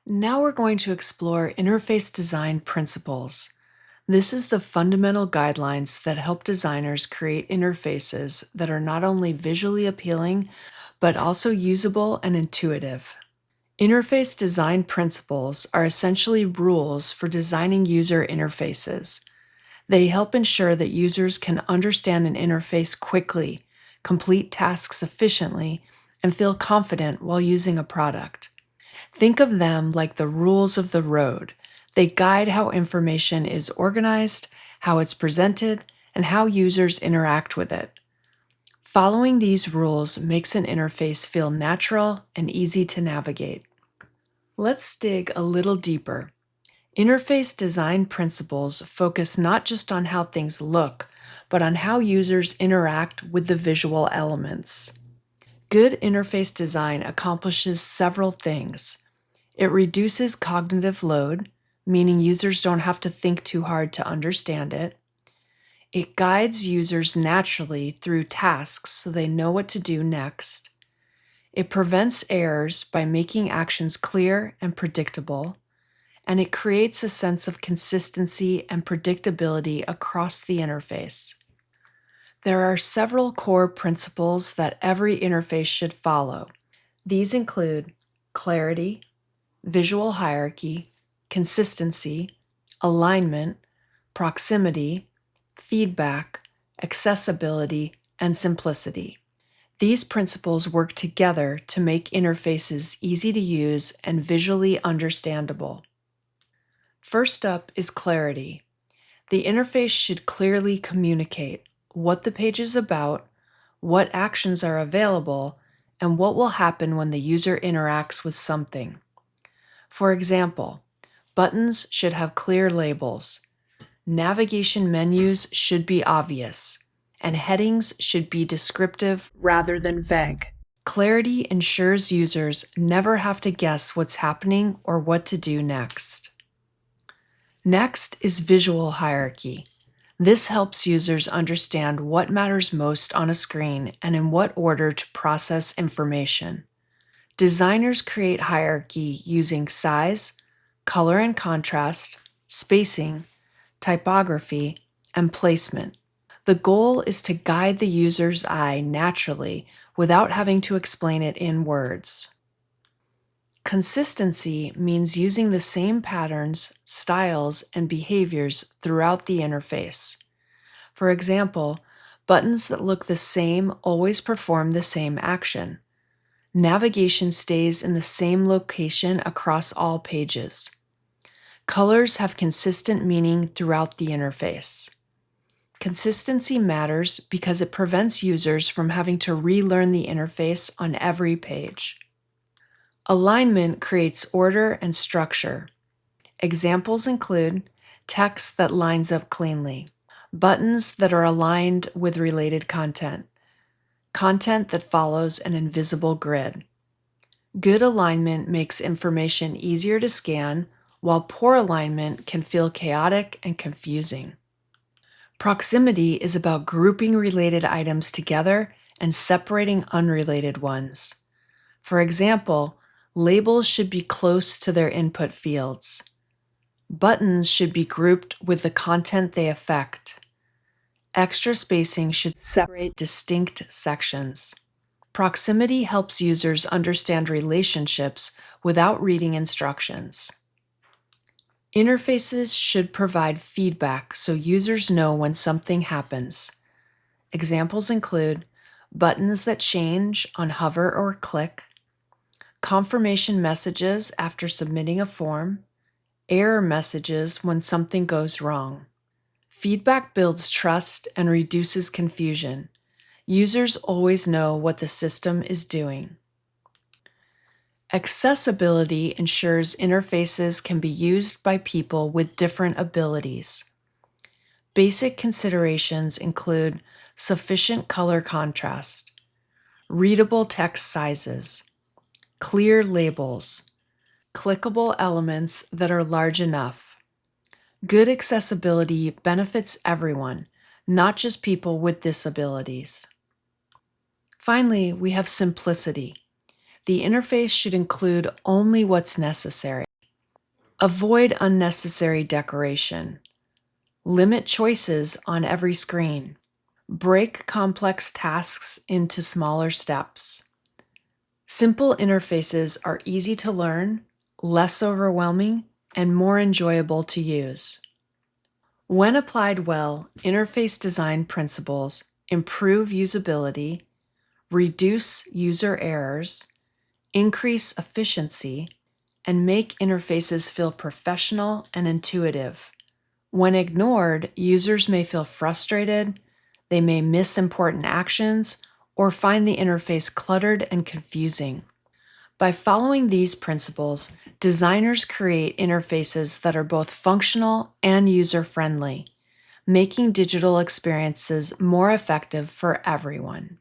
Now we're going to explore interface design principles. This is the fundamental guidelines that help designers create interfaces that are not only visually appealing, but also usable and intuitive. Interface design principles are essentially rules for designing user interfaces. They help ensure that users can understand an interface quickly, complete tasks efficiently, and feel confident while using a product. Think of them like the rules of the road. They guide how information is organized, how it's presented, and how users interact with it. Following these rules makes an interface feel natural and easy to navigate. Let's dig a little deeper. Interface design principles focus not just on how things look, but on how users interact with the visual elements. Good interface design accomplishes several things. It reduces cognitive load, meaning users don't have to think too hard to understand it. It guides users naturally through tasks so they know what to do next. It prevents errors by making actions clear and predictable. And it creates a sense of consistency and predictability across the interface. There are several core principles that every interface should follow. These include clarity, visual hierarchy, consistency, alignment, proximity, feedback, accessibility, and simplicity. These principles work together to make interfaces easy to use and visually understandable. First up is clarity. The interface should clearly communicate what the page is about, what actions are available, and what will happen when the user interacts with something. For example, buttons should have clear labels, navigation menus should be obvious, and headings should be descriptive rather than vague. Clarity ensures users never have to guess what's happening or what to do next. Next is visual hierarchy. This helps users understand what matters most on a screen and in what order to process information. Designers create hierarchy using size, color and contrast, spacing, typography, and placement. The goal is to guide the user's eye naturally without having to explain it in words. Consistency means using the same patterns, styles, and behaviors throughout the interface. For example, buttons that look the same always perform the same action. Navigation stays in the same location across all pages. Colors have consistent meaning throughout the interface. Consistency matters because it prevents users from having to relearn the interface on every page. Alignment creates order and structure. Examples include text that lines up cleanly, buttons that are aligned with related content, content that follows an invisible grid. Good alignment makes information easier to scan, while poor alignment can feel chaotic and confusing. Proximity is about grouping related items together and separating unrelated ones. For example, labels should be close to their input fields. Buttons should be grouped with the content they affect. Extra spacing should separate distinct sections. Proximity helps users understand relationships without reading instructions. Interfaces should provide feedback so users know when something happens. Examples include buttons that change on hover or click, confirmation messages after submitting a form, error messages when something goes wrong. Feedback builds trust and reduces confusion. Users always know what the system is doing. Accessibility ensures interfaces can be used by people with different abilities. Basic considerations include sufficient color contrast, readable text sizes, clear labels, clickable elements that are large enough. Good accessibility benefits everyone, not just people with disabilities. Finally, we have simplicity. The interface should include only what's necessary. Avoid unnecessary decoration. Limit choices on every screen. Break complex tasks into smaller steps. Simple interfaces are easy to learn, less overwhelming, and more enjoyable to use. When applied well, interface design principles improve usability, reduce user errors, increase efficiency, and make interfaces feel professional and intuitive. When ignored, users may feel frustrated, they may miss important actions, or find the interface cluttered and confusing. By following these principles, designers create interfaces that are both functional and user-friendly, making digital experiences more effective for everyone.